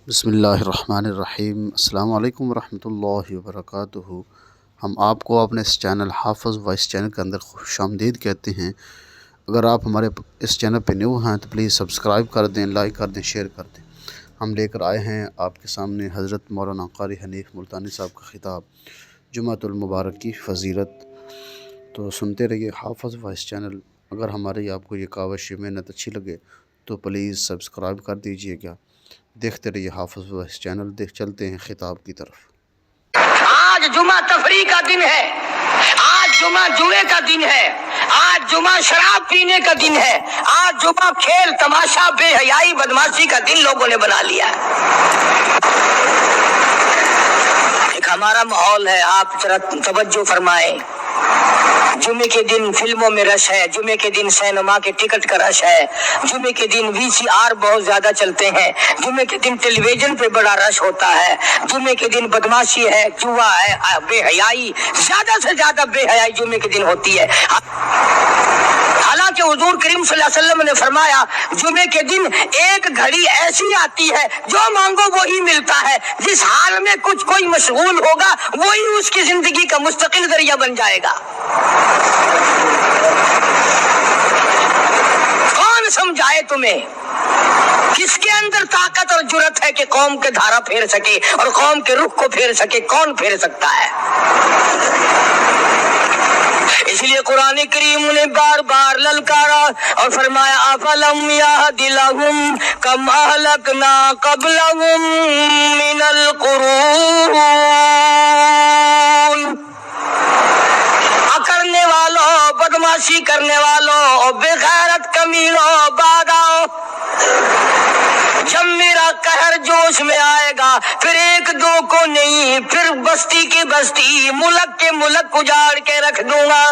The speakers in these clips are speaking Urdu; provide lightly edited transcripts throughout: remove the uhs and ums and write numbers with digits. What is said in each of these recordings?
بسم اللہ الرحمن الرحیم۔ السلام علیکم ورحمۃ اللہ وبرکاتہ۔ ہم آپ کو اپنے اس چینل حافظ وائس چینل کے اندر خوش آمدید کہتے ہیں۔ اگر آپ ہمارے اس چینل پہ نیو ہیں تو پلیز سبسکرائب کر دیں، لائک کر دیں، شیئر کر دیں۔ ہم لے کر آئے ہیں آپ کے سامنے حضرت مولانا قاری حنیف ملتانی صاحب کا خطاب جمعۃ المبارک کی فضیلت۔ تو سنتے رہیے حافظ وائس چینل۔ اگر ہماری آپ کو یہ کاوش یہ محنت اچھی لگے تو پلیز سبسکرائب کر دیجیے گا۔ دیکھتے رہیے حافظ وائس چینل۔ چلتے ہیں خطاب کی طرف۔ آج جمعہ تفریح کا دن ہے، آج جمعہ جوئے کا دن ہے، آج جمعہ شراب پینے کا دن ہے، آج جمعہ کھیل تماشا بے حیائی بدماشی کا دن لوگوں نے بنا لیا ہے۔ ایک ہمارا ماحول ہے، آپ ذرا توجہ فرمائیں۔ جمعے کے دن فلموں میں رش ہے، جمعے کے دن سینما کے ٹکٹ کا رش ہے، جمعے کے دن VCR بہت زیادہ چلتے ہیں، جمعے کے دن ٹیلی ویژن پہ بڑا رش ہوتا ہے، جمعے کے دن بدماشی ہے، جوا ہے، بے حیائی، زیادہ سے زیادہ بے حیائی جمعے کے دن ہوتی ہے۔ حالانکہ حضور کریم صلی اللہ علیہ وسلم نے فرمایا جمعے کے دن ایک گھڑی ایسی آتی ہے جو مانگو وہی ملتا ہے، جس حال میں کچھ کوئی مشغول ہوگا وہی اس کی زندگی کا مستقل ذریعہ بن جائے گا۔ کون سمجھائے تمہیں؟ کس کے اندر طاقت اور جرت ہے کہ قوم کے دھارا پھیر سکے اور قوم کے رخ کو پھیر سکے؟ کون پھیر سکتا ہے؟ اس لیے قرآن کریم نے بار بار للکارا اور فرمایا افلم یہد لہم کم اہلکنا قبلہم من القرون، اکڑنے والوں، بدماشی کرنے والوں، بے غیرت کمینوں، بعد آؤ۔ جب میرا قہر جوش میں آئے گا پھر ایک دو کو نہیں، پھر بستی کی بستی، ملک کے ملک اجاڑ کے رکھ دوں گا۔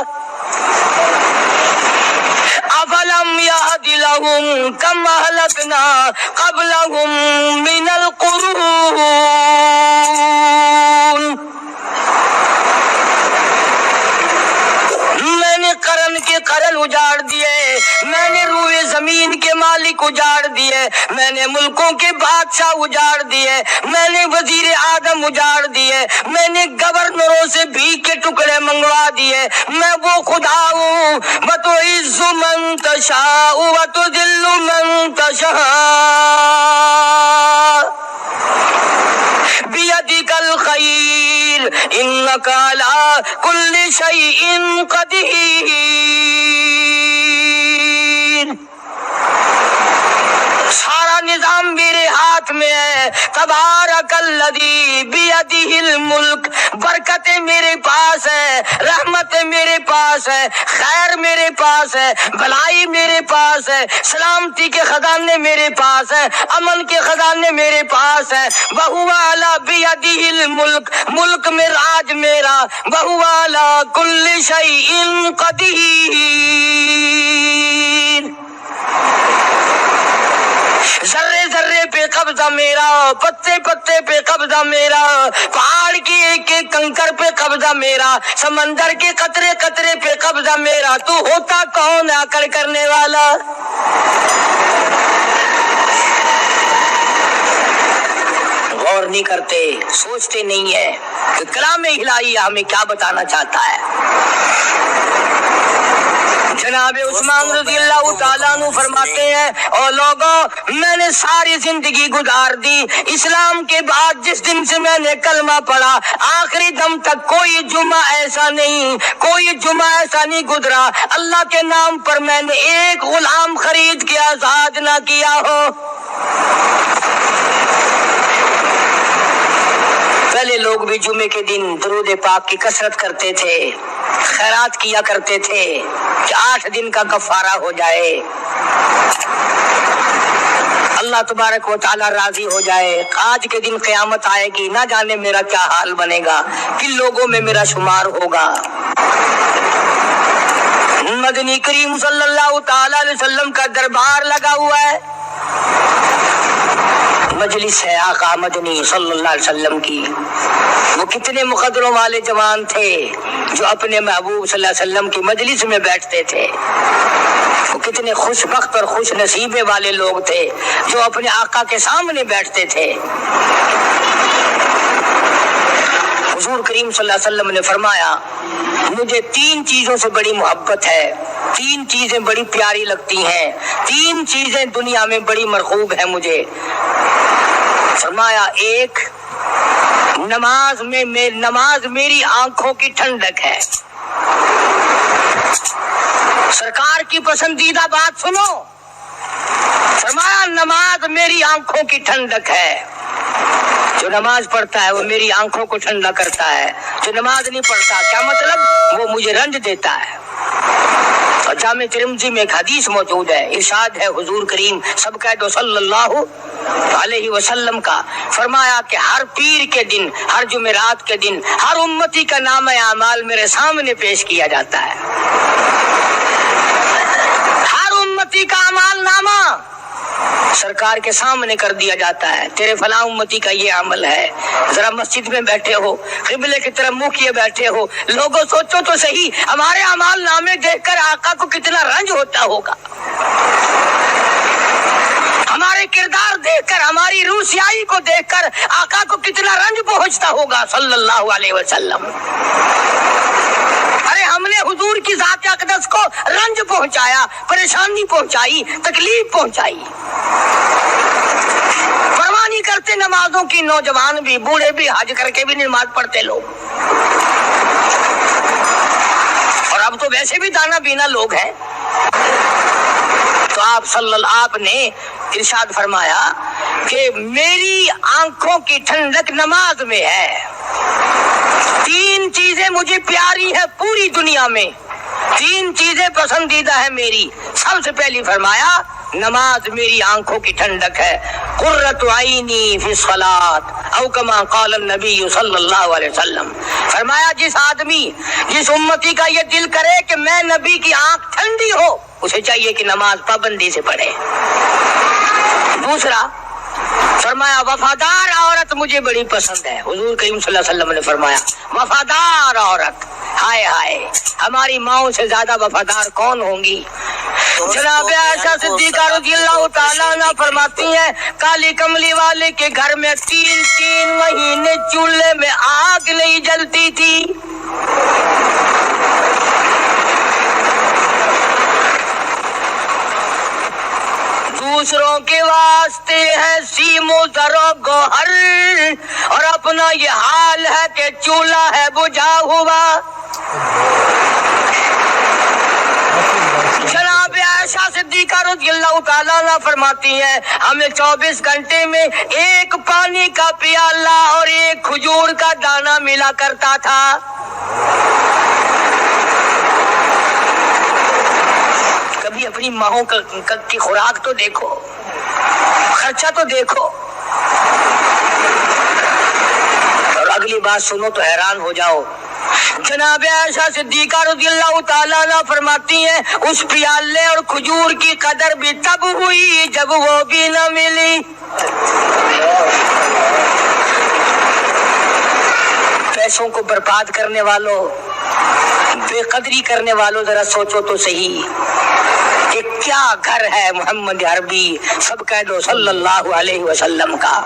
افلم یہد لہم کم اہلکنا قبلہم من القرون، میں نے قرن کے قرن اجاڑ دیے، میں نے روئے زمین کے مالک اجاڑ دیے، میں نے ملکوں کے بادشاہ اجاڑ دیے، میں نے وزیر اعظم اجاڑ دیے، میں نے گورنروں سے بھیک کے ٹکڑے منگوا دیے۔ میں وہ خدا ہوں وَتُعِزُّ مَن تَشَاءُ وَتُذِلُّ مَن تَشَاءُ بِيَدِكَ الْخَيْرُ إِنَّكَ عَلَى كُلِّ شَيْءٍ قَدِيرٌ۔ سارا نظام میرے ہاتھ میں ہے۔ تبارک الذی بیدہ الملک، برکتیں میرے پاس ہے، رحمتیں میرے پاس ہے، خیر میرے پاس ہے، بھلائی میرے پاس ہے، سلامتی کے خزانے میرے پاس ہے، امن کے خزانے میرے پاس ہے۔ وہو علی بیدہ الملک، ملک میں راج میرا، وہو علی کل شیء قدیر۔ ذرے ذرے پہ قبضہ میرا، پتے پتے پہ قبضہ میرا، پہاڑ کی ایک ایک کنکر پہ قبضہ میرا، سمندر کے قطرے قطرے پہ قبضہ میرا۔ تو ہوتا کون ہے اکڑ کرنے والا؟ غور نہیں کرتے، سوچتے نہیں ہے کہ کلام الہی ہمیں کیا بتانا چاہتا ہے۔ جناب عثمان رضی اللہ تعالیٰ عنہ فرماتے ہیں او لوگوں، میں نے ساری زندگی گزار دی، اسلام کے بعد جس دن سے میں نے کلمہ پڑھا آخری دم تک کوئی جمعہ ایسا نہیں، کوئی جمعہ ایسا نہیں گزرا اللہ کے نام پر میں نے ایک غلام خرید کے آزاد نہ کیا ہو۔ پہلے لوگ بھی جمعے کے دن درود پاک کی کثرت کرتے تھے، خیرات کیا کرتے تھے کہ 8 دن کا کفارہ ہو جائے، اللہ تبارک و تعالی راضی ہو جائے۔ آج کے دن قیامت آئے گی، نہ جانے میرا کیا حال بنے گا، کن لوگوں میں میرا شمار ہوگا۔ مدنی کریم صلی اللہ تعالی علیہ وسلم کا دربار لگا ہوا ہے، مجلس ہے آقا مدنی صلی اللہ علیہ وسلم کی. وہ کتنے مقدروں والے جوان تھے جو اپنے محبوب صلی اللہ علیہ وسلم کی مجلس میں بیٹھتے تھے. وہ کتنے خوش بخت اور خوش نصیبے والے لوگ تھے جو اپنے آقا کے سامنے بیٹھتے تھے. حضور کریم صلی اللہ علیہ وسلم نے فرمایا مجھے 3 چیزوں سے بڑی محبت ہے, 3 چیزیں بڑی پیاری لگتی ہیں, 3 چیزیں دنیا میں بڑی مرغوب ہیں مجھے. فرمایا ایک نماز میری آنکھوں کی ٹھنڈک ہے. سرکار کی پسندیدہ بات سنو, فرمایا نماز میری آنکھوں کی ٹھنڈک ہے. جو نماز پڑھتا ہے وہ میری آنکھوں کو ٹھنڈا کرتا ہے, جو نماز نہیں پڑھتا کیا مطلب وہ مجھے رنج دیتا ہے. اور جامع ترمذی میں ایک حدیث موجود ہے, ارشاد ہے حضور کریم سب کہہ دو صلی اللہ علیہ وسلم کا, فرمایا کہ ہر پیر کے دن, ہر جمعرات کے دن ہر امتی کا نام اعمال میرے سامنے پیش کیا جاتا ہے. ہر امتی کا اعمال نامہ سرکار کے سامنے کر دیا جاتا ہے. تیرے فلاں امتی کا یہ عمل ہے. ذرا مسجد میں بیٹھے ہو, قبلے کی طرف منہ کیے بیٹھے ہو, لوگوں سوچو تو صحیح ہمارے اعمال نامے دیکھ کر آقا کو کتنا رنج ہوتا ہوگا. ہمارے کردار دیکھ کر, ہماری روح سیاہی کو دیکھ کر آقا کو کتنا رنج پہنچتا ہوگا صلی اللہ علیہ وسلم. ارے ہم نے حضور کی ذات اقدس کو رنج پہنچایا, پریشانی پہنچائی, تکلیف پہنچائی. پرواہ نہیں کرتے نمازوں کی, نوجوان بھی بوڑھے بھی حج کر کے بھی نماز پڑھتے لوگ. اور اب تو ویسے بھی دانا بینا لوگ ہیں. تو آپ نے ارشاد فرمایا کہ میری آنکھوں کی ٹھنڈک نماز میں ہے. 3 چیزیں مجھے پیاری ہے پوری دنیا میں, 3 چیزیں پسندیدہ ہے میری. سب سے پہلی فرمایا نماز میری آنکھوں کی ٹھنڈک ہے. قرۃ عینی فی الصلاۃ او کما قال النبی صلی اللہ علیہ وسلم. فرمایا جس آدمی, جس امتی کا یہ دل کرے کہ میں نبی کی آنکھ ٹھنڈی ہو, اسے چاہیے کہ نماز پابندی سے پڑھے. دوسرا فرمایا وفادار عورت مجھے بڑی پسند ہے. حضور کریم صلی اللہ علیہ وسلم نے فرمایا وفادار عورت, ہائے ہائے ہماری ماؤں سے زیادہ وفادار کون ہوں گی. جناب عائشہ صدیقہ رضی اللہ تعالیٰ عنہ فرماتی ہیں کالی کملی والے کے گھر میں 3 مہینے چولہے میں آگ نہیں جلتی تھی. دوسروں کے واسطے ہے سیم و زر و گوہر, اور اپنا یہ حال ہے کہ چولہا ہے بجھا ہوا. جناب عائشہ صدیقہ رضی اللہ تعالیٰ عنہ فرماتی ہیں ہمیں 24 گھنٹے میں 1 پانی کا پیالہ اور 1 کھجور کا دانہ ملا کرتا تھا. کبھی اپنی ماہوں کی خوراک تو دیکھو, خرچہ تو دیکھو. اور اگلی بات سنو تو حیران ہو جاؤ. جناب عائشہ صدیقہ رضی اللہ تعالیٰ عنہ فرماتی ہیں اس پیالے اور کھجور کی قدر بھی تب ہوئی جب وہ بھی نہ ملی. پیسوں کو برباد کرنے والوں, بے قدری کرنے والوں, ذرا سوچو تو صحیح کہ کیا گھر ہے محمد عربی سب کہہ دو صلی اللہ علیہ وسلم کا.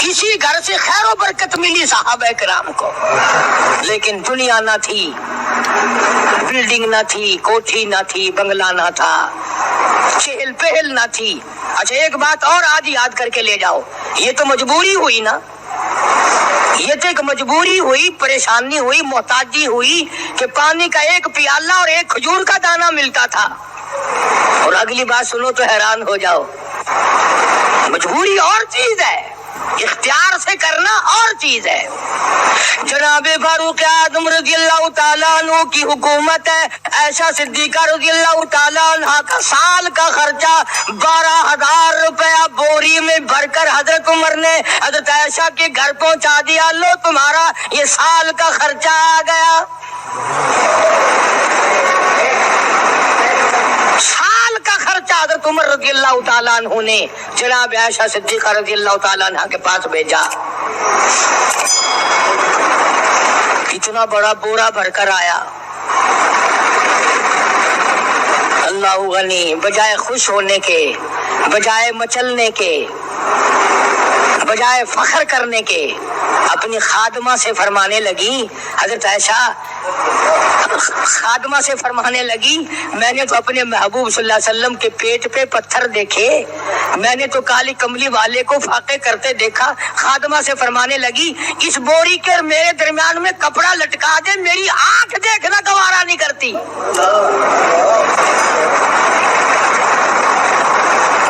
اسی گھر سے خیر و برکت ملی صحابہ کرام کو, لیکن دنیا نہ تھی, بلڈنگ نہ تھی, کوٹھی نہ تھی, بنگلہ نہ تھا, چہل پہل نہ تھی. اچھا ایک بات اور آج یاد کر کے لے جاؤ, یہ تو مجبوری ہوئی نا, یہ تو ایک مجبوری ہوئی, پریشانی ہوئی, محتاجی ہوئی کہ پانی کا 1 پیالہ اور 1 کھجور کا دانہ ملتا تھا. اور اگلی بات سنو تو حیران ہو جاؤ. مجبوری اور چیز ہے, اختیار سے کرنا اور چیز ہے. جناب فاروق اعظم رضی اللہ تعالیٰ عنہ کی حکومت ہے. عائشہ صدیقہ رضی اللہ تعالیٰ عنہ کا سال کا خرچہ 12,000 روپیہ بوری میں بھر کر حضرت عمر نے حضرت عائشہ کے گھر پہنچا دیا. لو تمہارا یہ سال کا خرچہ آ گیا. سال کا خرچہ حضرت عمر رضی اللہ تعالیٰ عنہ نے جناب عائشہ صدیقہ رضی اللہ تعالیٰ عنہ کے پاس بھیجا. اتنا بڑا بورا بھر کر آیا. اللہ غنی، بجائے خوش ہونے کے، بجائے مچلنے کے، بجائے فخر کرنے کے، اپنی خادمہ سے فرمانے لگی، حضرت عائشہ خادمہ سے فرمانے لگی، میں نے تو اپنے محبوب صلی اللہ علیہ وسلم کے پیٹ پہ پتھر دیکھے، میں نے تو کالی کملی والے کو فاقے کرتے دیکھا. خادمہ سے فرمانے لگی، اس بوری کے اور میرے درمیان میں کپڑا لٹکا دے، میری آنکھ دیکھنا گوارا نہیں کرتی،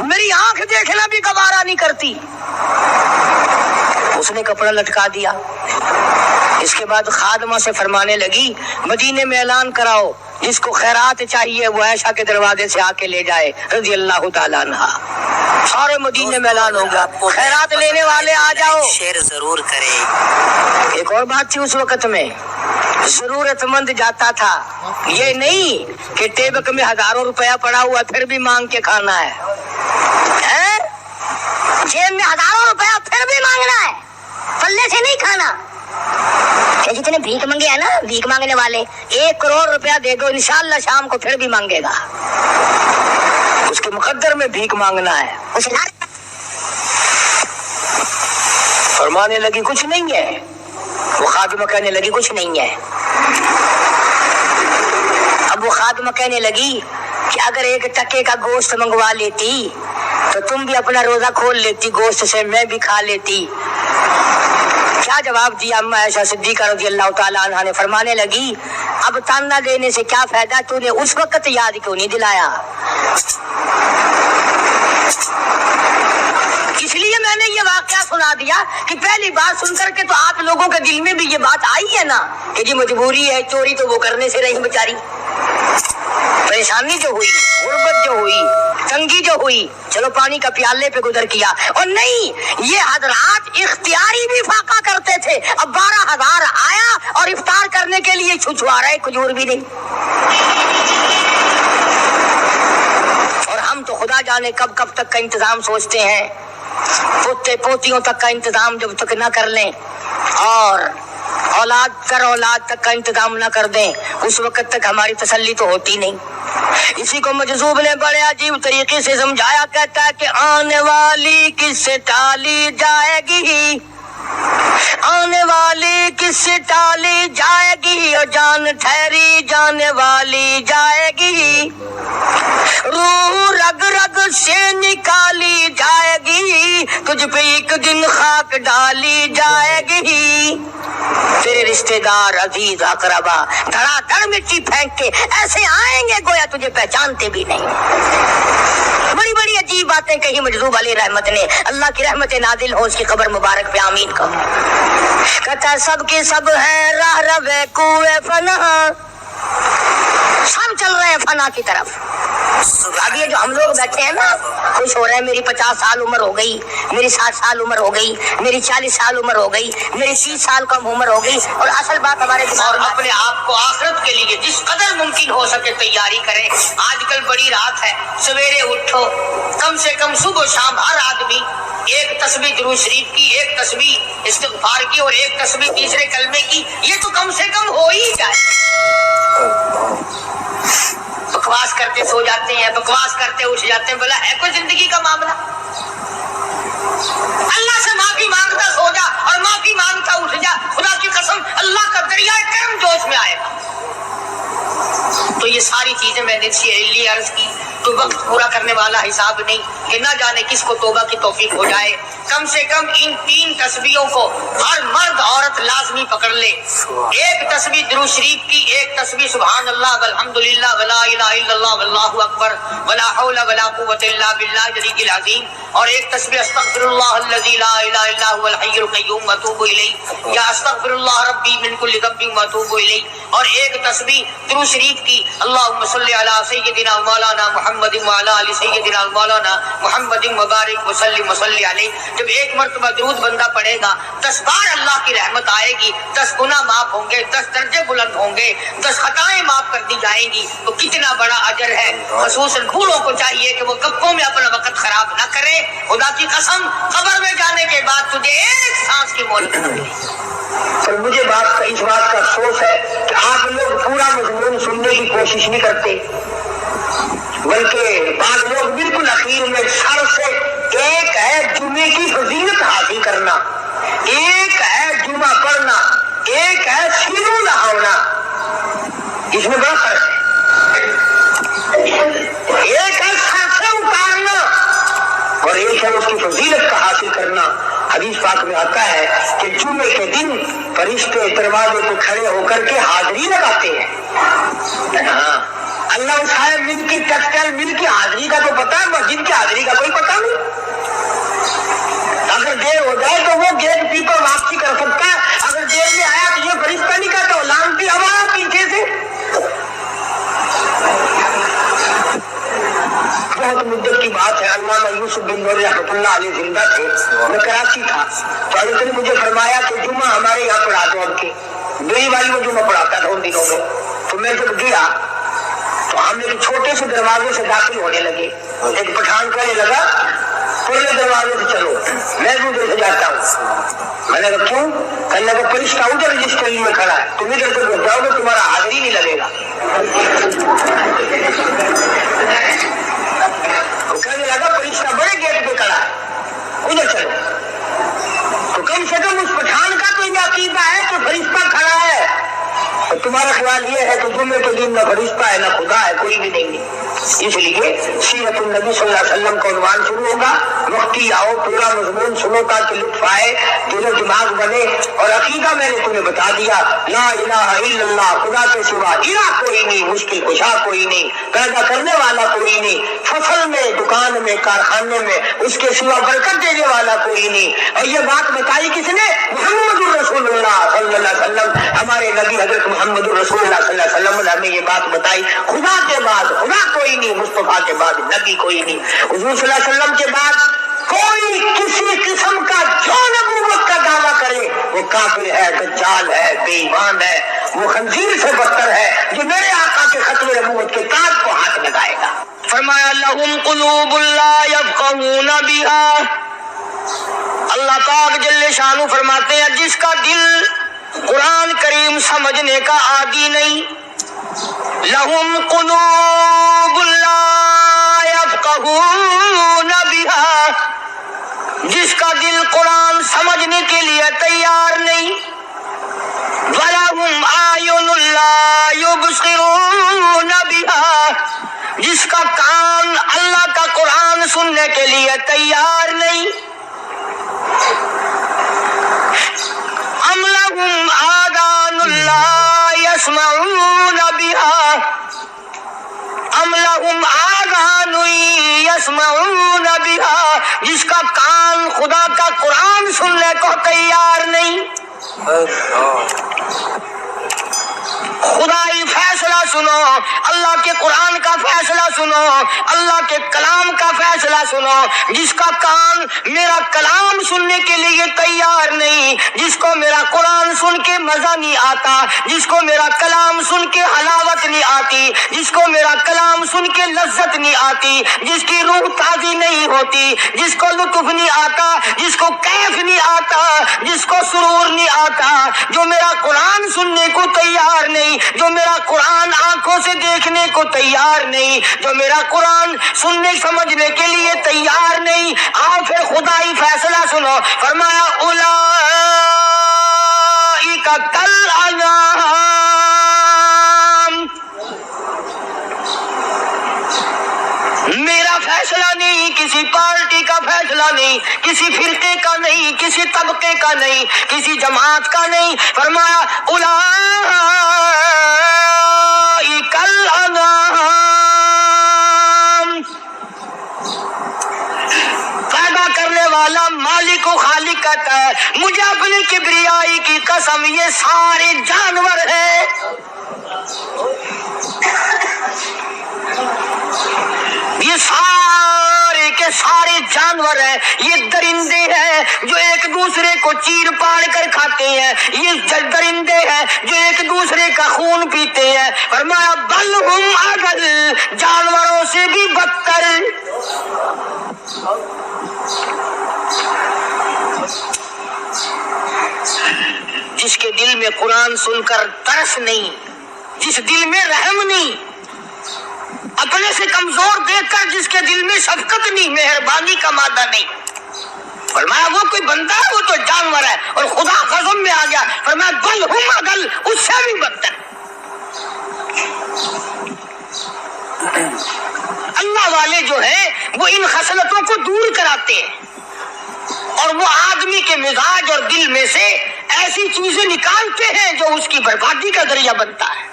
میری آنکھ دیکھنا بھی گوارا نہیں کرتی. اس نے کپڑا لٹکا دیا. اس کے بعد خادمہ سے فرمانے لگی، مدینے میں اعلان کراؤ، جس کو خیرات چاہیے وہ عائشہ کے دروازے سے آ کے لے جائے رضی اللہ تعالیٰ عنہ. سارے مدینے میں اعلان ہوگا، خیرات لینے والے آ جاؤ. شیئر ضرور کریں. ایک اور بات تھی اس وقت میں، ضرورت مند جاتا تھا، یہ نہیں کہ ٹیبک میں ہزاروں روپیہ پڑا ہوا پھر بھی مانگ کے کھانا ہے، جیب میں ہزاروں روپیہ پھر بھی مانگنا ہے، پلے سے نہیں کھانا. کہ جتنے بھیک مانگے ہیں نا، بھیک مانگنے والے، 1 کروڑ روپیہ دے دو انشاءاللہ شام کو پھر بھی مانگے گا. اس کے مقدر میں بھیک مانگنا ہے. فرمانے لگی کچھ نہیں ہے. وہ خادمہ کہنے لگی کچھ نہیں ہے. اب وہ خادمہ کہنے لگی کہ اگر 1 ٹکے کا گوشت منگوا لیتی تو تم بھی اپنا روزہ کھول لیتی، گوشت سے میں بھی کھا لیتی. کیا جواب دیا اما عائشہ صدیقہ رضی اللہ تعالیٰ عنہ نے؟ فرمانے لگی، اب تانا دینے سے کیا فائدہ، تو نے اس وقت یاد کیوں نہیں دلایا؟ اس لیے میں نے یہ واقعہ سنا دیا کہ پہلی بات سن کر کے تو آپ لوگوں کے دل میں بھی یہ بات آئی ہے نا کہ جی مجبوری ہے، چوری تو وہ کرنے سے رہی بیچاری، پریشانی جو ہوئی، غربت جو ہوئی، تنگی جو ہوئی، چلو پانی کا پیالے پہ گزر کیا. اور نہیں، یہ حضرات اختیاری بھی فاقہ کرتے تھے. اب 12,000 آیا اور افطار کرنے کے لیے چھچوا رہے، کھجور بھی نہیں. اور ہم تو خدا جانے کب کب تک کا انتظام سوچتے ہیں، پوتے پوتیوں تک کا انتظام جب تک نہ کر لیں اور اولاد تک کا انتظام نہ کر دیں، اس وقت تک ہماری تسلی تو ہوتی نہیں. اسی کو مجذوب نے بڑے عجیب طریقے سے سمجھایا، کہتا ہے کہ آنے والی کس سے ٹالی جائے گی، آنے والی کس سے ٹالی جائے گی، اور جان ٹھہری جانے والی جائے گی، روح رگ رگ سے نکالی جائے گی، تجھ پہ ایک دن خاک ڈالی جائے گی. تیرے رشتہ دار عزیز اقربا دھڑا دھڑ مٹی پھینک کے ایسے آئیں گے گویا تجھے پہچانتے بھی نہیں. بڑی بڑی عجیب باتیں کہی مجذوب علیہ رحمت نے. اللہ کی رحمت نازل ہو اس کی قبر مبارک پہ آمین کہو. کہتا ہے سب کے سب ہیں راہ روے کوئے فنا، سب چل رہے ہیں فنا کی طرف. اب یہ جو ہم لوگ بیٹھے ہیں نا، خوش ہو رہے ہیں، میری 50 سال عمر ہو گئی، میری 60 سال عمر ہو گئی، میری 40 سال عمر ہو گئی، میری 30 سال کم عمر ہو گئی. اور اصل بات ہمارے دماغ میں اپنے آپ کو آخرت کے لیے جس قدر ممکن ہو سکے تیاری کریں. آج کل بڑی رات ہے، سویرے اٹھو، کم سے کم صبح و شام ہر آدمی 1 تسبیح درود شریف کی، 1 تسبیح استغفار کی، اور 1 تسبیح تیسرے کلمے کی. یہ تو کم سے کم ہو ہی جائے. بکواس کرتے سو جاتے ہیں، بکواس کرتے اٹھ جاتے ہیں. بلا ہے کوئی زندگی کا معاملہ؟ اللہ سے معافی مانگتا سو جا اور معافی مانگتا اٹھ جا، خدا کی قسم اللہ کا دریائے کرم جوش میں آئے گا. تو یہ ساری چیزیں میں نے لیے عرض کی تو وقت پورا کرنے والا حساب نہیں کہ نہ جانے کس کو توبہ کی توفیق ہو جائے. کم سے کم ان 3 تسبیحوں کو ہر مرد عورت لازمی پکڑ لے. 1 تسبیح درود شریف کی، 1 تسبیح سبحان اللہ والحمدللہ ولا الہ الا اللہ واللہ اکبر ولا حول ولا قوت الا باللہ العلی العظیم، اور 1 تسبیح استغفر اللہ الذی لا الہ الا هو الحی القیوم واتوب الیہ، یا استغفر اللہ ربی من کل ذنب واتوب الیہ، اور 1 تسبیح درود شریف کی اللہم صلی علی سیدنا مولانا محمد وعلی آل سیدنا مولانا محمد مبارک وسلم وصلی علیہ. جب ایک مرتبہ درود بندہ پڑھے گا 10 بار اللہ کی رحمت آئے گی، 10 گناہ معاف ہوں گے، 10 درجے بلند ہوں گے، 10 خطائیں معاف کر دی جائیں گی. تو کتنا بڑا اجر ہے. خصوصاً بوڑھوں کو چاہیے کہ وہ گپوں میں اپنا وقت خراب نہ کرے. خدا کی قسم قبر میں جانے کے بعد تجھے ایک سانس کی مہلت نہ ملے. پر مجھے اس بات کا افسوس ہے کہ آپ لوگ پورا مضمون سننے کی کوشش نہیں کرتے، بلکہ بعض لوگ بالکل اخیر میں سر سے ایک ہے جمعے کی فضیلت حاصل کرنا، ایک ہے جمعہ پڑھنا، ایک ہے سینوں نہانا. اس میں بڑا فرق ہے. ایک ہے سر سے اتارنا اور ایک ہے اس کی فضیلت کا حاصل کرنا. حدیث پاک میں آتا ہے کہ جمعے کے دن فرشتے دروازے پہ کھڑے ہو کر کے حاضری لگاتے ہیں. ہاں، اللہ صاحب مل کی ٹیکسٹائل مل کی حاضری کا تو پتا ہے، مسجد کی حاضری کا کوئی پتا نہیں. اگر دیر ہو جائے تو وہ گیٹ کیپر واپسی کر سکتا ہے. اگر دیر میں آیا تو یہ فرشتہ نہیں کہتا لانتی ہوا پیچھے سے. بہت مدت کی بات ہے، علامہ یوسف بن نور رحمۃ اللہ علیہ زندہ تھے. میں کراچی تھا تو حضرت نے مجھے فرمایا کہ جمعہ ہمارے یہاں پڑھا دو. ان کے بڑی والی میں جمعہ پڑھاتا تھا ان دنوں میں. تو میں جب گیا تو ہم نے چھوٹے سے دروازے سے داخل ہونے لگے. ایک پٹھان کہنے لگا پہلے دروازے سے چلو، میں بھی ادھر سے جاتا ہوں. میں نے کہا کیوں؟ کہنے لگا فرشتہ ادھر رجسٹر میں کھڑا ہے، تم ادھر سے جاؤ گے تمہارا حاضری نہیں لگے گا. کہنے لگا فرشتہ بڑے گیٹ پہ کھڑا ہے، ادھر چلو. تو کم سے کم اس پٹھان کا تو یہ عقیدہ ہے کہ فرشتہ کھڑا ہے. اور تمہارا خیال یہ ہے کہ جمعے کے دن نہ فرشتہ ہے نہ خدا ہے، کوئی بھی نہیں ہے. اس لیے سیرت النبی صلی اللہ علیہ وسلم کا عنوان شروع ہوگا. وقتی آؤ پورا مضمون سنو تاکہ لطف آئے، دل و دماغ بنے. اور عقیدہ میں نے تمہیں بتا دیا، لا الہ الا اللہ، خدا کے سوا الہ کوئی نہیں، مشکل کشا کوئی نہیں، پیدا کرنے والا کوئی نہیں، فصل میں دکان میں کارخانے میں اس کے سوا برکت دینے والا کوئی نہیں. اور یہ بات بتائی کس نے؟ محمد الرسول اللہ صلی اللہ علیہ وسلم. ہمارے نبی حضرت محمد الرسول اللہ صلی اللہ علیہ وسلم نے ہمیں یہ بات بتائی. خدا کے بعد خدا کوئی نہیں، مصطفیٰ کے بعد نبی کوئی نہیں. حضور صلی اللہ علیہ وسلم کے بعد کوئی کسی قسم کا جو نبوت کا دعویٰ کرے وہ کافر ہے، دجال ہے، بے ایمان ہے، وہ خنزیر سے بدتر ہے جو میرے آقا کے ختم نبوت کے تاج کو ہاتھ لگائے گا. فرمایا لہم قلوب لا یفقہون بہا. اللہ پاک جل شانہ فرماتے ہیں جس کا دل قرآن کریم سمجھنے کا عادی نہیں. لہم قلوب لا یفقہون بہا، جس کا دل قرآن سمجھنے کے لیے تیار نہیں. وَلَهُمْ أَعْيُنٌ لَا يُبْصِرُونَ بِهَا، جس کا کان اللہ کا قرآن سننے کے لیے تیار نہیں. أَمْ لَهُمْ آذَانٌ لَا يَسْمَعُونَ بِهَا، أَمْ لَهُمْ آذَانٌ يَسْمَعُونَ بِهَا، جس کا کان خدا کا قرآن سننے کو تیار نہیں. خدائی فیصلہ سنو، اللہ کے قرآن کا فیصلہ سنو، اللہ کے کلام کا فیصلہ سنو. جس کا کان میرا کلام سننے کے لیے تیار نہیں، جس کو میرا قرآن سن کے مزہ نہیں آتا، جس کو میرا کلام سن کے حلاوت نہیں آتی، جس کو میرا کلام سن کے لذت نہیں آتی، جس کی روح تازی نہیں ہوتی، جس کو لطف نہیں آتا، جس کو کیف نہیں آتا، جس کو سرور نہیں آتا، جو میرا قرآن سننے کو تیار نہیں، جو میرا قرآن آنکھوں سے دیکھنے کو تیار نہیں، جو میرا قرآن سننے سمجھنے کے لیے تیار نہیں. آپ پھر خدائی فیصلہ سنو. فرمایا اولئک کالانعام، میرا فیصلہ نہیں، کسی پارٹی کا فیصلہ نہیں، کسی فرقے کا نہیں، کسی طبقے کا نہیں، کسی جماعت کا نہیں. فرمایا اولئک الانعام، پیدا کرنے والا مالک و خالق کہتا ہے مجھے اپنی کبریائی کی قسم یہ سارے جانور ہیں. یہ سارے کے سارے جانور ہیں، یہ درندے ہیں جو ایک دوسرے کو چیر پاڑ کر کھاتے ہیں، یہ درندے ہیں جو ایک دوسرے کا خون پیتے ہیں۔ فرمایا بل ہم اضل، جانوروں سے بھی بدتر۔ جس کے دل میں قرآن سن کر ترس نہیں، جس دل میں رحم نہیں، اپنے سے کمزور دیکھ کر جس کے دل میں شفقت نہیں، مہربانی کا مادہ نہیں، فرمایا وہ کوئی بندہ ہے، وہ تو جانور ہے۔ اور خدا قسم میں آ گیا، فرمایا بل ہم اضل، اس سے بھی بدتر۔ اللہ والے جو ہیں وہ ان خصلتوں کو دور کراتے ہیں، اور وہ آدمی کے مزاج اور دل میں سے ایسی چیزیں نکالتے ہیں جو اس کی بربادی کا ذریعہ بنتا ہے۔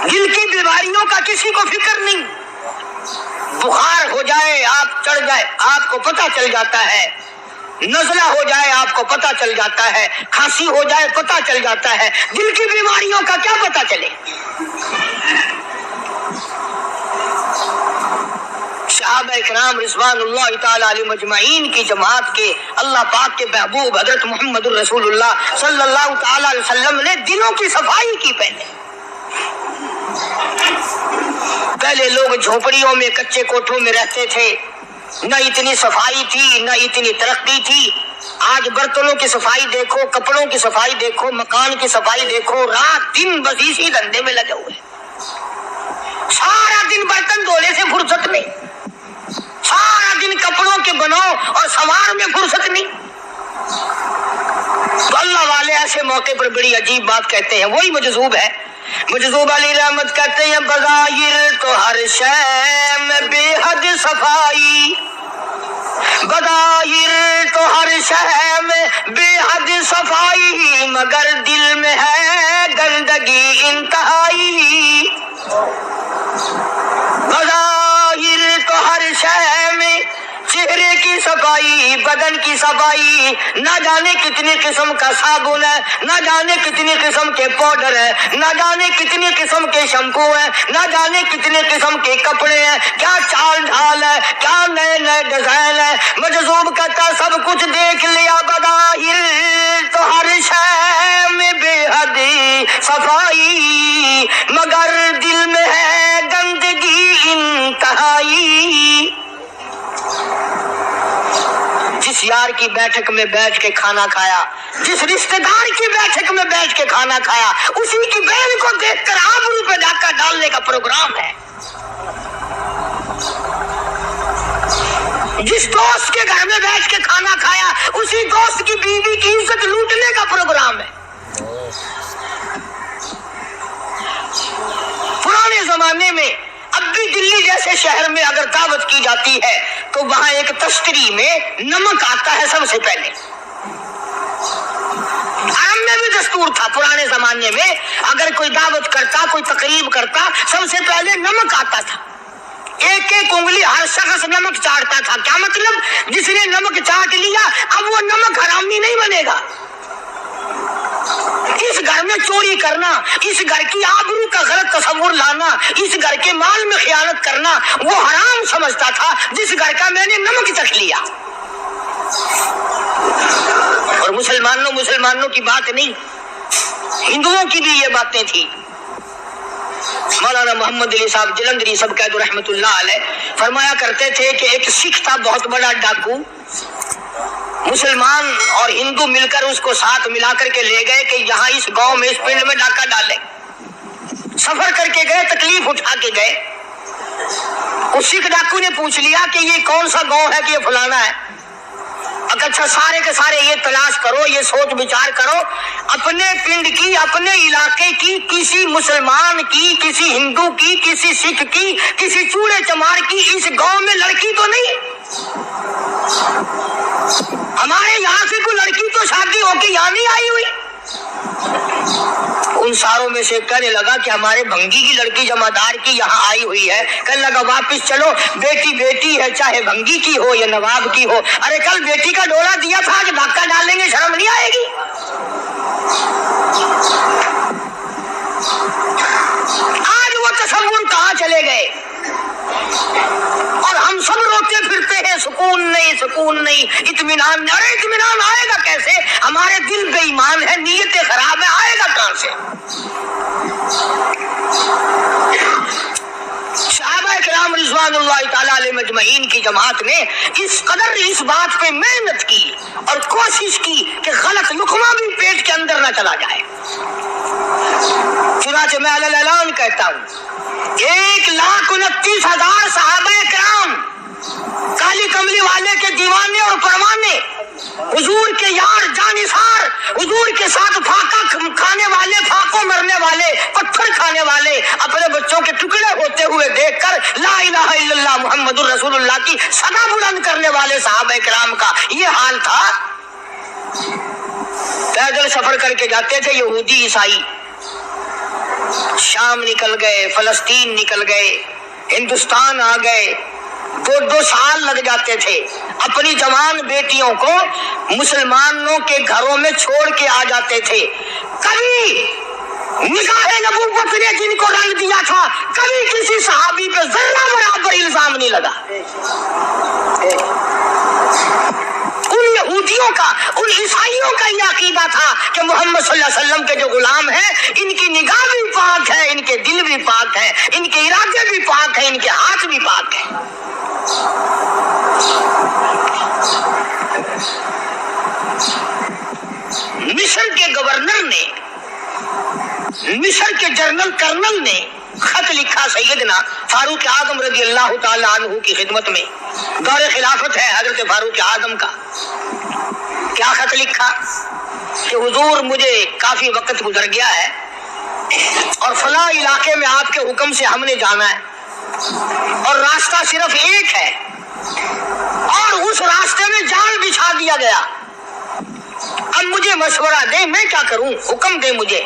دل کی بیماریوں کا کسی کو فکر نہیں، بخار ہو جائے، آپ چڑھ جائے، آپ کو پتہ چل جاتا ہے، نزلہ ہو جائے آپ کو پتہ چل جاتا ہے، کھانسی ہو جائے پتہ چل جاتا ہے، دل کی بیماریوں کا کیا پتہ چلے؟ صحابہ اکرام رضوان اللہ تعالی علیہم اجمعین کی جماعت کے اللہ پاک کے محبوب حضرت محمد الرسول اللہ صلی اللہ تعالی علیہ وسلم نے دلوں کی صفائی کی۔ پہلے لوگ جھونپڑیوں میں کچے کوٹھوں میں رہتے تھے، نہ اتنی صفائی تھی نہ اتنی ترقی تھی۔ آج برتنوں کی صفائی دیکھو، کپڑوں کی صفائی دیکھو، مکان کی صفائی دیکھو، رات دن بس اسی دھندے میں لگے ہوئے، سارا دن برتن دھونے سے فرصت نہیں، سارا دن کپڑوں کے بناؤ اور سنوار میں فرصت نہیں۔ تو اللہ والے ایسے موقع پر بڑی عجیب بات کہتے ہیں، وہی مجذوب ہے، مجذوب علی رحمت کہتے ہیں بظاہر تو ہر شے میں بے حد صفائی، بظاہر تو ہر شے میں بے حد صفائی، مگر دل میں ہے گندگی انتہائی۔ بظاہر تو ہر شے میں چہرے کی صفائی، بدن کی صفائی، نہ جانے کتنی قسم کا صابن ہے، نہ جانے کتنی قسم کے پاؤڈر ہے، نہ جانے کتنی قسم کے شیمپو ہیں، نہ جانے کتنے قسم کے کپڑے ہیں، کیا چال ڈھال ہے، کیا نئے نئے ڈیزائن ہے۔ مجذوب کہتا سب کچھ دیکھ لیا، بظاہر تو ہر شے میں بے حد صفائی، مگر دل میں ہے گندگی انتہائی۔ جس یار کی بیٹھک میں بیٹھ کے کھانا کھایا، جس رشتہ دار کی بیٹھک میں بیٹھ کے کھانا کھایا، اسی کی بہن کو دیکھ کر آبرو پہ ڈاکہ ڈالنے کا پروگرام ہے۔ جس دوست کے گھر میں بیٹھ کے کھانا کھایا، اسی دوست کی بیوی کی عزت لوٹنے کا پروگرام ہے۔ پرانے زمانے میں اب بھی دلی جیسے شہر میں اگر دعوت کی جاتی ہے تو وہاں ایک تشتری میں نمک آتا ہے سب سے پہلے۔ حرم میں بھی دستور تھا پرانے زمانے میں، اگر کوئی دعوت کرتا، کوئی تقریب کرتا، سب سے پہلے نمک آتا تھا۔ ایک ایک انگلی ہر شخص نمک چاٹتا تھا۔ کیا مطلب؟ جس نے نمک چاٹ لیا اب وہ نمک حرامی نہیں بنے گا۔ اس گھر میں چوری کرنا، اس گھر کی آبرو کا غلط تصور لانا، اس گھر کے مال میں خیانت کرنا وہ حرام سمجھتا تھا جس گھر کا میں نے نمک چکھ لیا۔ اور مسلمانوں کی بات نہیں، ہندوؤں کی بھی یہ باتیں تھی۔ مولانا محمد علی صاحب جلندری سب قید رحمت اللہ علیہ فرمایا کرتے تھے کہ ایک سکھ تھا بہت بڑا ڈاکو، مسلمان اور ہندو مل کر اس کو ساتھ ملا کر کے لے گئے کہ یہاں اس گاؤں میں اس پنڈ میں ڈاکہ ڈالیں۔ سفر کر کے گئے، تکلیف اٹھا کے گئے۔ اس سکھ ڈاکو نے پوچھ لیا کہ یہ کون سا گاؤں ہے کہ یہ فلانا ہے۔ اچھا سارے کے سارے یہ تلاش کرو، یہ سوچ بچار کرو، اپنے پنڈ کی، اپنے علاقے کی، کسی مسلمان کی، کسی ہندو کی، کسی سکھ کی، کسی چوڑے چمار کی اس گاؤں میں لڑکی تو نہیں؟ ہمارے یہاں سے کوئی لڑکی تو شادی ہو کے یہاں نہیں آئی ہوئی؟ ان ساروں میں سے کہنے لگا کہ ہمارے بھنگی کی لڑکی جمعدار کی یہاں آئی ہوئی ہے۔ کہنے لگا واپس چلو، بیٹی بیٹی ہے چاہے بھنگی کی ہو یا نواب کی ہو۔ ارے کل بیٹی کا ڈولا دیا تھا، آج ڈھاکہ ڈالیں گے، شرم نہیں آئے گی؟ آج وہ تصور کہاں چلے گئے؟ اور ہم سب روتے پھرتے ہیں سکون نہیں سکون نہیں اطمینان نہیں. ارے اطمینان آئے گا کیسے؟ ہمارے دل بے ایمان ہے, نیتیں خراب ہے, آئے گا کہاں سے؟ صحابہ کرام رضوان اللہ تعالی علیہ مجمعین کی جماعت نے اس قدر اس بات پہ محنت کی اور کوشش کی کہ غلط لقمہ بھی پیٹ کے اندر نہ چلا جائے. چنانچہ میں علی اعلان کہتا ہوں 1,29,000 صحابہ کرام کالی کملی والے کے دیوانے اور پروانے, حضور کے یار جانثار, حضور کے ساتھ پھاقہ کھانے والے, پھاقوں مرنے والے, پتھر کھانے والے, اپنے بچوں کے ٹکڑے ہوتے ہوئے دیکھ کر لا الہ الا اللہ محمد الرسول اللہ کی صدا بلند کرنے والے صحابہ کرام کا یہ حال تھا. پیدل سفر کر کے جاتے تھے یہودی عیسائی, شام نکل گئے, فلسطین نکل گئے, ہندوستان آ گئے, 2 سال لگ جاتے تھے. اپنی جوان بیٹیوں کو مسلمانوں کے گھروں میں چھوڑ کے آ جاتے تھے. کبھی نگاہ نبوت نے جن کو رنگ دیا تھا, کبھی کسی صحابی پہ ذرہ برابر الزام نہیں لگا. ان یہودیوں کا, ان عیسائیوں کا یہ عقیدہ تھا کہ محمد صلی اللہ علیہ وسلم کے جو غلام ہیں ان کی نگاہ بھی پاک ہے, ان کے دل بھی پاک ہے, ان کے ارادے بھی پاک ہیں, ان کے ہاتھ بھی پاک ہیں. مصر کے گورنر نے, مصر کے جنرل کرنل نے خط لکھا سیدنا فاروق اعظم رضی اللہ تعالی عنہ کی خدمت میں. دور خلافت ہے حضرت فاروق اعظم کا. کیا خط لکھا کہ حضور مجھے کافی وقت گزر گیا ہے اور فلاں علاقے میں آپ کے حکم سے ہم نے جانا ہے اور راستہ صرف ایک ہے اور اس راستے میں جال بچھا دیا گیا. اب مجھے مشورہ دیں میں کیا کروں, حکم دیں مجھے.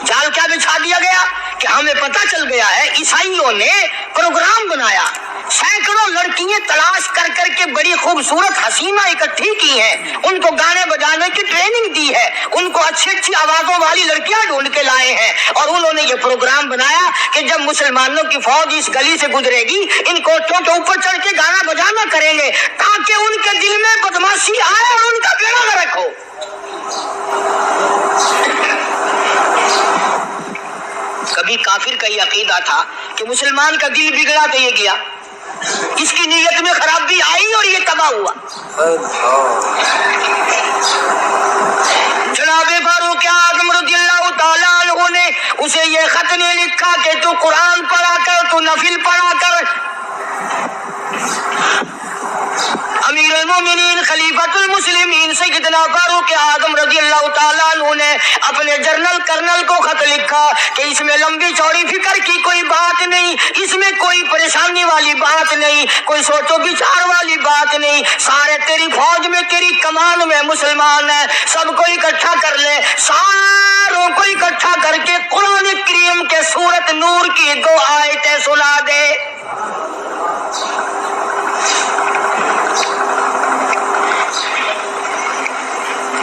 جال کیا بچھا دیا گیا کہ ہمیں پتہ چل گیا ہے عیسائیوں نے پروگرام بنایا, سینکڑوں لڑکیاں تلاش کر کر کے بڑی خوبصورت حسینہ اکٹھی کی ہیں, ان کو گانے بجانے کی ٹریننگ دی ہے, ان کو اچھی اچھی آوازوں والی لڑکیاں ڈھونڈ کے لائے ہیں اور انہوں نے یہ پروگرام بنایا کہ جب مسلمانوں کی فوج اس گلی سے گزرے گی ان کوٹھوں کے اوپر چڑھ کے گانا بجانا کریں گے تاکہ ان کے دل میں بدماشی آئے اور ان کا بیڑا غرق ہو. کبھی کافر کا یہ عقیدہ تھا کہ مسلمان کا دل بگڑا تو یہ گیا, اس کی نیت میں خرابی آئی اور یہ تباہ ہوا. جناب فاروق اعظم رضی اللہ تعالیٰ عنہ نے اسے یہ خط نہیں لکھا کہ تو قرآن پڑھا کر, تو نفل پڑھا کر. امیر المومنین خلیفۃ المسلمین سیدنا فاروق اعظم رضی اللہ تعالیٰ عنہ نے اپنے جنرل کرنل کو خط لکھا کہ اس میں لمبی چوڑی فکر کی کوئی بات نہیں, اس میں کوئی پریشانی والی بات نہیں, کوئی سوچ و بچار والی بات نہیں. سارے تیری فوج میں, تیری کمان میں مسلمان ہیں, سب کو اکٹھا کر لے, ساروں کو اکٹھا کر کے قرآن کریم کے سورت نور کی 2 آیتیں سنا دے.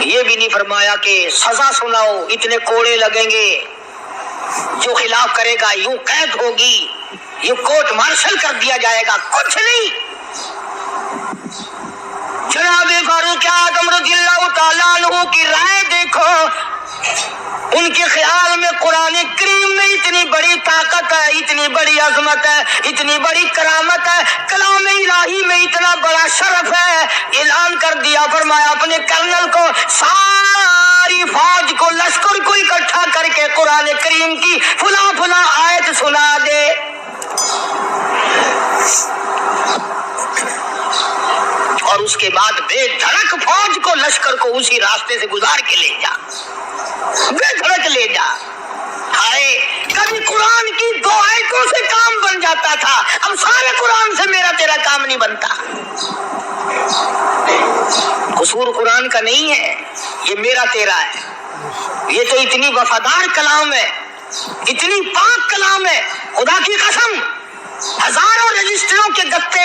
یہ بھی نہیں فرمایا کہ سزا سناؤ, اتنے کوڑے لگیں گے, جو خلاف کرے گا یوں قید ہوگی, یہ کورٹ مارشل کر دیا جائے گا, کچھ نہیں. جناب فاروق اعظم رضی اللہ تعالیٰ عنہ کی رائے دیکھو, ان کے خیال میں قرآن کریم میں اتنی بڑی طاقت ہے, اتنی بڑی عظمت ہے, اتنی بڑی کرامت ہے, کلام الہی میں اتنا بڑا شرف ہے. اعلان کر دیا, فرمایا اپنے کرنل کو ساری فوج کو, لشکر کو اکٹھا کر کے قرآن کریم کی فلاں فلاں آیت سنا دے. اور اس کے بعد بے دھڑک فوج کو, لشکر کو اسی راستے سے گزار کے لے جا, بے دھڑک لے جا. ہائے کبھی قرآن کی 2 آیتوں سے کام بن جاتا تھا, اب سارے قرآن سے میرا تیرا کام نہیں بنتا. قصور قرآن کا نہیں ہے, یہ میرا تیرا ہے. یہ تو اتنی وفادار کلام ہے, اتنی پاک کلام ہے, خدا کی قسم ہزاروں رجسٹروں کے گتے,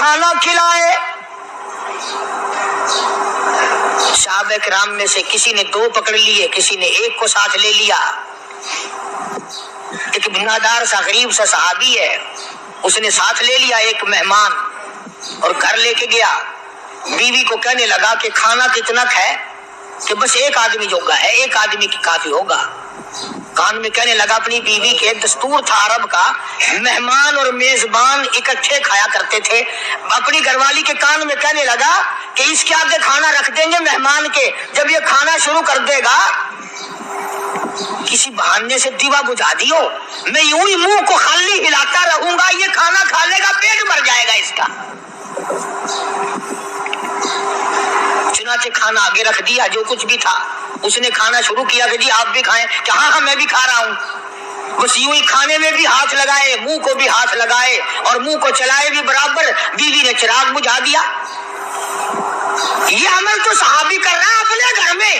کھانا کھلائے۔ صحابہ کرام میں سے کسی نے 2 پکڑ لیے، کسی نے 1 کو ساتھ لے لیا۔ ایک بنادار سا غریب سا صحابی ہے، اس نے ساتھ لے لیا ایک مہمان اور گھر لے کے گیا۔ بیوی کو کہنے لگا کہ کھانا کتنا ہے؟ کہ بس 1 آدمی جوگا ہے، 1 آدمی کی کافی ہوگا۔ کان میں کہنے لگا اپنی بیوی کے، دستور تھا عرب کا، مہمان اور میزبان اکٹھے کھایا کرتے تھے۔ اپنی گھر والی کے کان میں کہنے لگا کہ اس کے آگے کھانا رکھ دیں گے مہمان کے، جب یہ کھانا شروع کر دے گا کسی بہانے سے دیوا بجھا دیو، میں یوں ہی منہ کو خالی ہلاتا رہوں گا، یہ کھانا کھا لے گا، پیٹ بھر جائے گا اس کا۔ چنانچہ کھانا آگے رکھ دیا، جو کچھ بھی تھا۔ اس نے کھانا شروع کیا کہ جی آپ بھی کھائیں، کہ ہاں ہاں میں بھی کھا رہا ہوں۔ بس یوں ہی کھانے میں بھی ہاتھ لگائے، منہ کو بھی ہاتھ لگائے اور منہ کو چلائے بھی برابر۔ بیوی نے چراغ بجھا دیا۔ یہ عمل تو صحابی کر رہا ہے اپنے گھر میں۔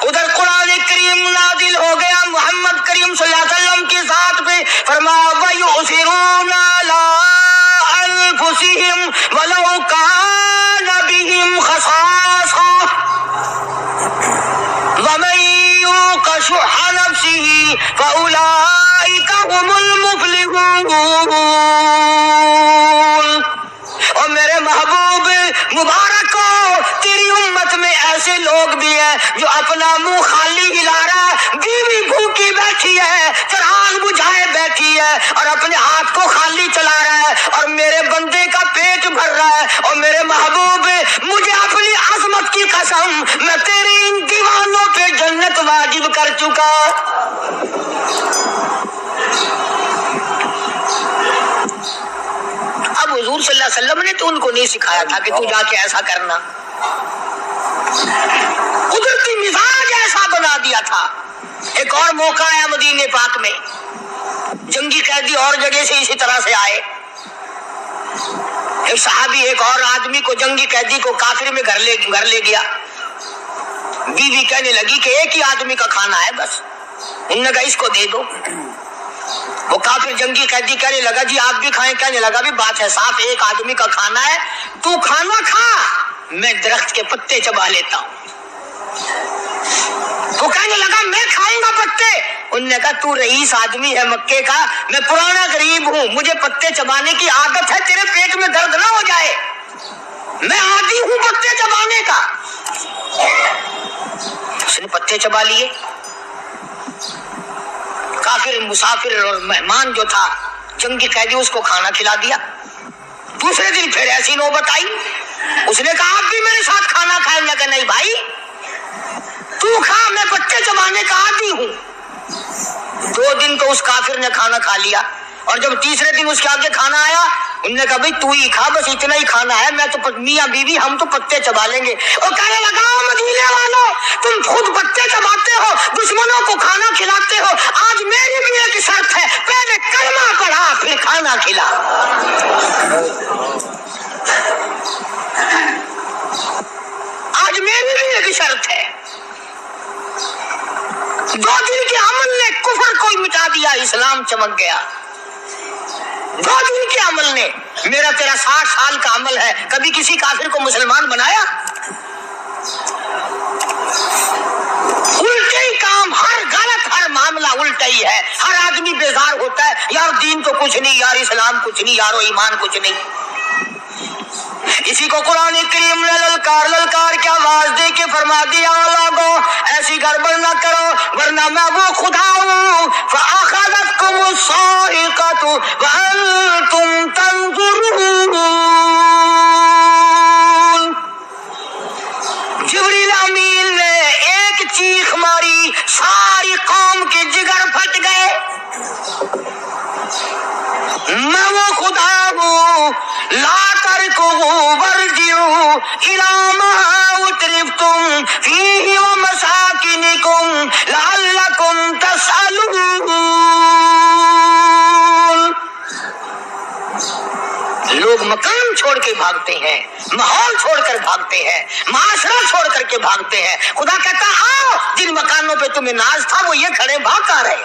ادھر قرآن کریم نازل ہو گیا محمد کریم صلی اللہ علیہ وسلم کی ذات پہ، فرمایا وَيُؤْثِرُونَ عَلَىٰ أَنفُسِهِمْ وَلَوْ كَانَ بِهِمْ خَصَاصَةٌ وَمَن يُوقَ شُحَّ نَفْسِهِ فَأُولَٰئِكَ هُمُ الْمُفْلِحُونَ۔ اور میرے محبوب مبارک ہو، تیری امت میں ایسے لوگ بھی ہیں جو اپنا منہ خالی ہلا رہا ہے، بیوی بھوکی بیٹھی ہے، چراغ بجھائے بیٹھی ہے اور اپنے ہاتھ کو خالی چلا رہا ہے اور میرے بندے کا پیٹ بھر رہا ہے۔ اور میرے محبوب مجھے اپنی عظمت کی قسم، میں تیری ان دیوانوں پہ جنت واجب کر چکا۔ اب حضور صلی اللہ علیہ وسلم نے تو ان کو نہیں سکھایا تھا کہ تو جا کے ایسا کرنا، قدرتی مزاج ایسا بنا دیا تھا۔ ایک اور موقع آیا مدینے پاک میں، جنگی قیدی اور جگہ سے اسی طرح سے آئے۔ ایک صحابی ایک اور آدمی کو، جنگی قیدی کو کافر میں گھر لے گیا۔ بیوی کہنے لگی کہ 1 ہی آدمی کا کھانا ہے بس، انہوں نے کہا اس کو دے دو۔ وہ کافر جنگی قیدی کہنے لگا جی آپ بھی کھائیں، کہنے لگا بھی بات ہے صاف، 1 آدمی کا کھانا ہے، تو کھانا کھا، میں درخت کے پتے چبا لیتا ہوں۔ وہ کہنے لگا میں کھاؤں گا پتے۔ انہوں نے کہا تو رئیس آدمی ہے مکے کا، میں پرانا غریب ہوں، مجھے پتے چبانے کی عادت ہے، تیرے پیٹ میں درد نہ ہو جائے، میں عادی ہوں پتے چبانے کا۔ اس نے پتے چبا لیے۔ کافر مسافر اور مہمان جو تھا جنگی قیدی، اس کو کھانا کھلا دیا۔ دوسرے دن پھر ایسی نوبت آئی، اس نے کہا آپ بھی میرے ساتھ کھانا کھائیں گے؟ کہ نہیں بھائی تو کھا، میں پتے چبانے کا عادی ہوں۔ 2 دن تو اس کافر نے کھانا کھا لیا، اور جب تیسرے دن اس کے آگے کھانا آیا، انہوں نے کہا بھائی تو ہی کھا، بس اتنا ہی کھانا ہے، میں تو میاں بیوی ہم تو پتے چبا لیں گے۔ اور کہنے لگا مدینے والوں، تم خود پتے چباتے ہو، دشمنوں کو کھانا کھلاتے ہو، آج میری بھی ایک شرط ہے، پہلے کلمہ پڑھا پھر کھانا کھلا۔ آج میری بھی ایک شرط ہے۔ 2 دن کے عمل نے کفر کو مٹا دیا، اسلام چمک گیا۔ 2 دن کے عمل نے، میرا تیرا 60 سال کا عمل ہے، کبھی کسی کافر کو مسلمان بنایا؟ الٹے ہی کام، ہر غلط، ہر معاملہ الٹا ہی ہے۔ ہر آدمی بیزار ہوتا ہے، یار دین تو کچھ نہیں، یار اسلام کچھ نہیں، یارو ایمان کچھ نہیں۔ اسی کو قرآن کریم نے للکار کے آواز دے کے فرما دیا لوگوں ایسی گڑبڑ نہ کرو ورنہ میں وہ خدا ہوں فَأَخَذَتْكُمُ الصَّاعِقَةُ وَأَنْتُمْ تَنظُرُونَ۔ جبریل امین نے ایک چیخ ماری، ساری قوم کے جگر پھٹ گئے۔ میں وہ خدا ہوں لا ترکضوا وارجعوا إلى ما أترفتم فيه ومساكنكم لعلكم تسألون۔ لوگ مکان چھوڑ کے بھاگتے ہیں، ماحول چھوڑ کر بھاگتے ہیں، معاشرہ چھوڑ کر کے بھاگتے ہیں۔ خدا کہتا آؤ، جن مکانوں پہ تمہیں ناز تھا وہ یہ کھڑے بھاگ آ رہے۔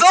2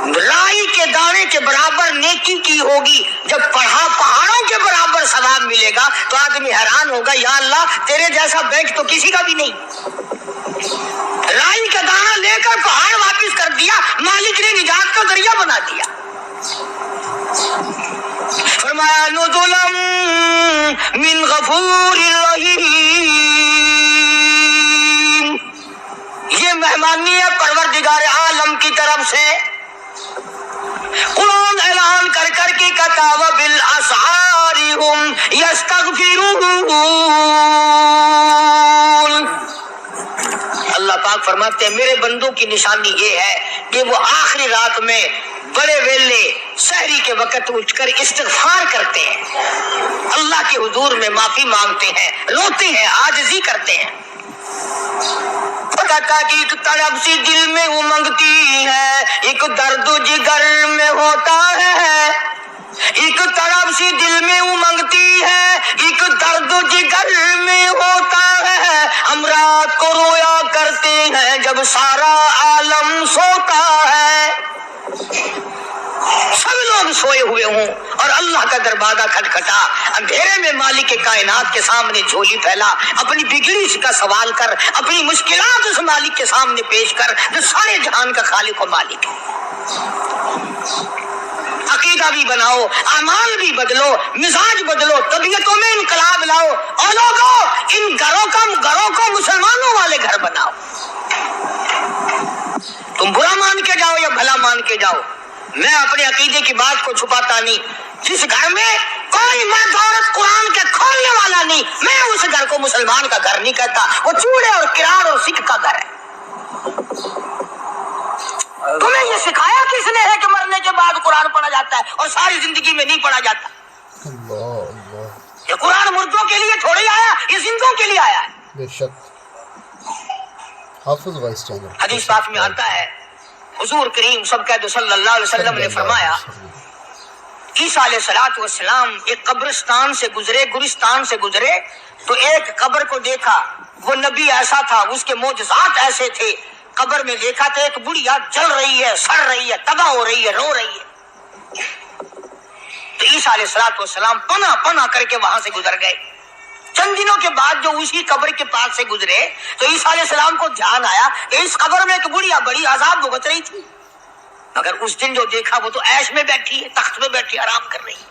رائی کے دانے کے برابر نیکی کی ہوگی، جب پڑھا پہاڑوں کے برابر ثواب ملے گا تو آدمی حیران ہوگا، یا اللہ تیرے جیسا بینک تو کسی کا بھی نہیں۔ رائی کا دانہ لے کر پہاڑ واپس کر دیا، مالک نے نجات کا ذریعہ بنا دیا۔ فرمایا نزلا من غفور رحیم، یہ مہمانی ہے پروردگار عالم کی طرف سے۔ قرآن اعلان کر کر کے کہتا وبالاسحار ہم یستغفرون، اللہ پاک فرماتے ہیں میرے بندوں کی نشانی یہ ہے کہ وہ آخری رات میں بڑے ویلے سحری کے وقت اٹھ کر استغفار کرتے ہیں، اللہ کے حضور میں معافی مانگتے ہیں، روتے ہیں، عاجزی کرتے ہیں۔ کہتا کہ ایک تڑپ سی دل میں امنگتی ہے، ایک درد جگر میں ہوتا ہے، ایک تڑپ سی دل میں امنگتی ہے، ایک درد جگر میں ہوتا ہے، ہم رات کو رویا کرتے ہیں جب سارا عالم سوتا ہے۔ سب لوگ سوئے ہوئے ہوں اور اللہ کا دروازہ کھٹکھٹا، اندھیرے میں مالک کائنات کے سامنے جھولی پھیلا، اپنی بگڑی کا سوال کر، اپنی مشکلات اس مالک کے سامنے پیش کر جو سارے جہان کا خالق و مالک ہے۔ عقیدہ بھی بناؤ، اعمال بھی بدلو، مزاج بدلو، طبیعتوں میں انقلاب لاؤ، اور لوگوں ان گھروں کو مسلمانوں والے گھر بناؤ۔ تم برا مان کے جاؤ یا بھلا مان کے جاؤ، میں اپنے عقیدے کی بات کو چھپاتا نہیں۔ جس گھر میں کوئی مرد عورت قرآن کے کھولنے والا نہیں، میں اس گھر کو مسلمان کا گھر نہیں کہتا، وہ چوڑے اور کرار اور سکھ کا گھر ہے۔ تمہیں یہ سکھایا کس نے ہے کہ مرنے کے بعد قرآن پڑھا جاتا ہے اور ساری زندگی میں نہیں پڑھا جاتا؟ یہ قرآن مردوں کے لیے تھوڑی آیا، یہ زندوں کے لیے آیا ہے۔ بے شک حافظ وائس چینل حدیث پاک میں آتا ہے حضور کریم صلی اللہ علیہ وسلم نے فرمایا عیسیٰ علیہ السلام ایک قبرستان سے گزرے، گورستان سے گزرے تو ایک قبر کو دیکھا، وہ نبی ایسا تھا، اس کے معجزات ایسے تھے۔ قبر میں دیکھا تو ایک بڑھیا جل رہی ہے، سڑ رہی ہے، تباہ ہو رہی ہے، رو رہی ہے۔ تو عیسیٰ علیہ السلام پناہ کر کے وہاں سے گزر گئے۔ چند دنوں کے بعد جو اسی قبر کے پاس سے گزرے تو عیسیٰ علیہ السلام کو دھیان آیا کہ اس قبر میں ایک بڑھیا بڑی عذاب بھگت رہی تھی، مگر اس دن جو دیکھا وہ تو عیش میں بیٹھی ہے، تخت میں بیٹھی آرام کر رہی ہے۔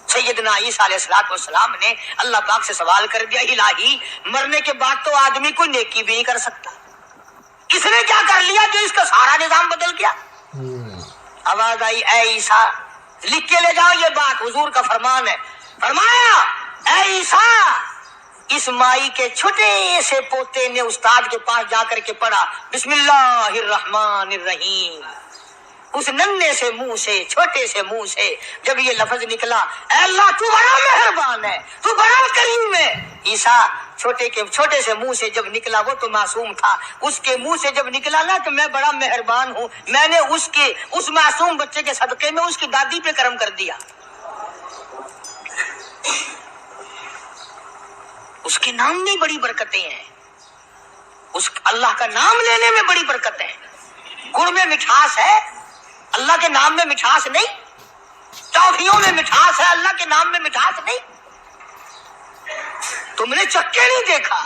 سیدنا عیسیٰ علیہ السلام نے اللہ پاک سے سوال کر دیا، الہی مرنے کے بعد تو آدمی کوئی نیکی بھی نہیں کر سکتا، اس نے کیا کر لیا جو اس کا سارا نظام بدل گیا؟ آواز آئی اے عیسیٰ لکھ کے لے جاؤ یہ بات، حضور کا فرمان ہے۔ فرمایا اے عیسیٰ، اس مائی کے چھوٹے سے پوتے نے استاد کے پاس جا کر کے پڑھا بسم اللہ الرحمن الرحیم، اس ننھے سے منہ سے، چھوٹے سے منہ سے جب یہ لفظ نکلا، اے اللہ تو بڑا مہربان ہے، تو بڑا کریم ہے۔ عیسیٰ چھوٹے سے منہ سے جب نکلا، وہ تو معصوم تھا، اس کے منہ سے جب نکلا نا کہ میں بڑا مہربان ہوں، میں نے اس معصوم بچے کے صدقے میں اس کی دادی پہ کرم کر دیا۔ اس کے نام میں بڑی برکتیں ہیں، اس اللہ کا نام لینے میں بڑی برکت ہے۔ گڑ میں مٹھاس ہے، اللہ کے نام میں مٹھاس نہیں۔ ٹافیوں میں مٹھاس ہے، اللہ کے نام میں مٹھاس نہیں۔ تم نے چکھ کے نہیں دیکھا،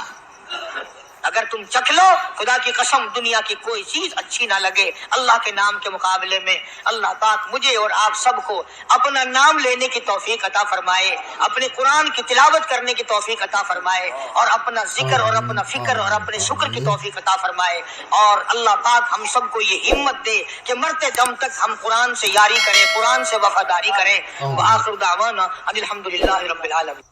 اگر تم چکھ لو خدا کی قسم دنیا کی کوئی چیز اچھی نہ لگے اللہ کے نام کے مقابلے میں۔ اللہ پاک مجھے اور آپ سب کو اپنا نام لینے کی توفیق عطا فرمائے، اپنے قرآن کی تلاوت کرنے کی توفیق عطا فرمائے، اور اپنا ذکر اور اپنا فکر اور اپنے شکر کی توفیق عطا فرمائے، اور اللہ پاک ہم سب کو یہ ہمت دے کہ مرتے دم تک ہم قرآن سے یاری کریں، قرآن سے وفاداری کریں۔ وآخر دعوانا ان الحمدللہ رب العالمین۔